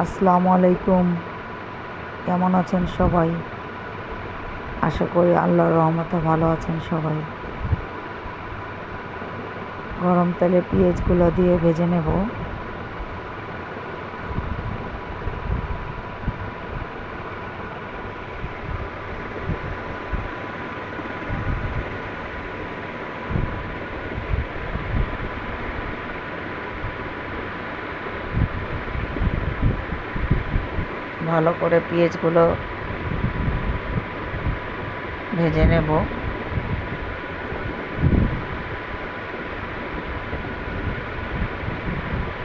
আসসালামু আলাইকুম। কেমন আছেন সবাই? আশা করি আল্লাহর রহমতে ভালো আছেন সবাই। গরম তেলে পেঁয়াজগুলো দিয়ে ভেজে নেব। ভালো করে পেঁয়াজগুলো ভেজে নেব।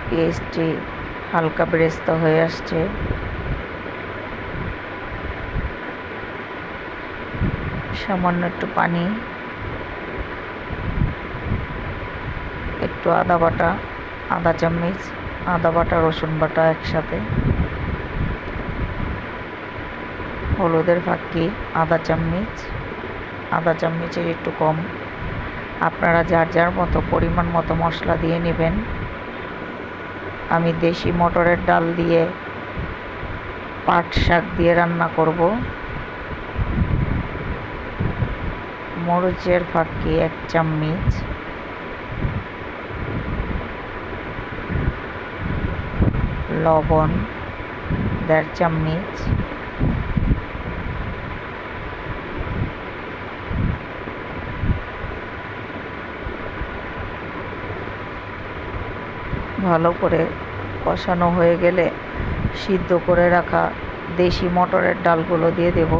পেঁয়াজটি হালকা বেরেস্তা হয়ে আসছে। সামান্য একটু পানি, একটু আদা বাটা, আদা চামচ আদা বাটা, রসুন বাটা একসাথে, হলুদের ফাঁকি আদা চামচের একটু কম। আপনারা যার যার মতো পরিমাণ মতো মশলা দিয়ে নেবেন। আমি দেশি মটরের ডাল দিয়ে পাট শাক দিয়ে রান্না করব। মরিচের ফাঁকি 1 চামচ, লবণ 1.5 চামচ, ভালো করে কষানো হয়ে গেলে সিদ্ধ করে রাখা দেশি মটরের ডালগুলো দিয়ে দেব।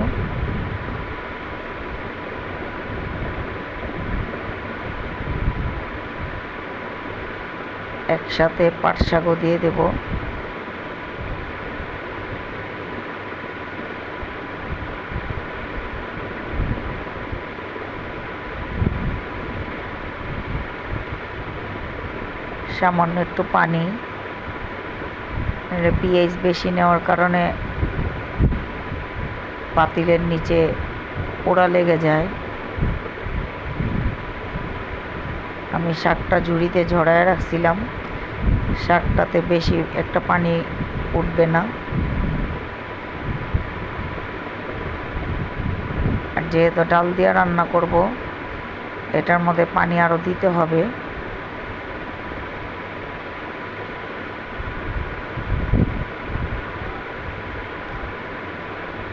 একসাথে পাট শাকও দিয়ে দেব। সামান্য একটু পানি। পেঁয়াজ বেশি নেওয়ার কারণে পাতিলের নিচে পোড়া লেগে যায়। আমি শাকটা ঝুড়িতে ঝরায় রাখছিলাম, শাকটাতে বেশি একটা পানি উঠবে না। আর যেহেতু ডাল দিয়ে রান্না করব, এটার মধ্যে পানি আরও দিতে হবে।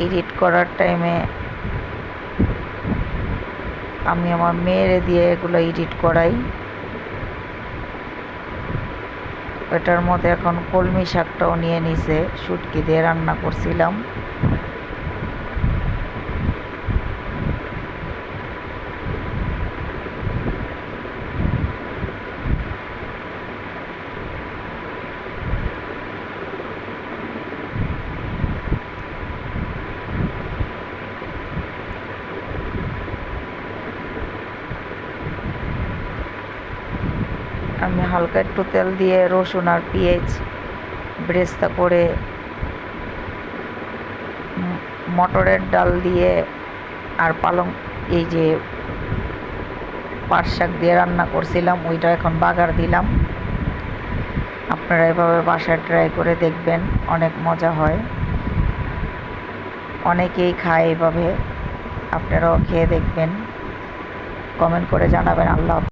এডিট করার টাইমে আমি আমার মেয়েরে দিয়ে এগুলো এডিট করাই। এটার মধ্যে এখন কলমি শাকটাও নিয়ে নিছে, শুটকি দিয়ে রান্না করছিলাম। আমি হালকা একটু তেল দিয়ে রসুন আর পেঁয়াজ বেরেস্তা করে মটরের ডাল দিয়ে আর পালং এই যে পাট শাক দিয়ে রান্না করছিলাম, ওইটা এখন বাগার দিলাম। আপনারা এভাবে বাসায় ট্রাই করে দেখবেন, অনেক মজা হয়। অনেকেই খায় এভাবে, আপনারাও খেয়ে দেখবেন, কমেন্ট করে জানাবেন। আল্লাহ।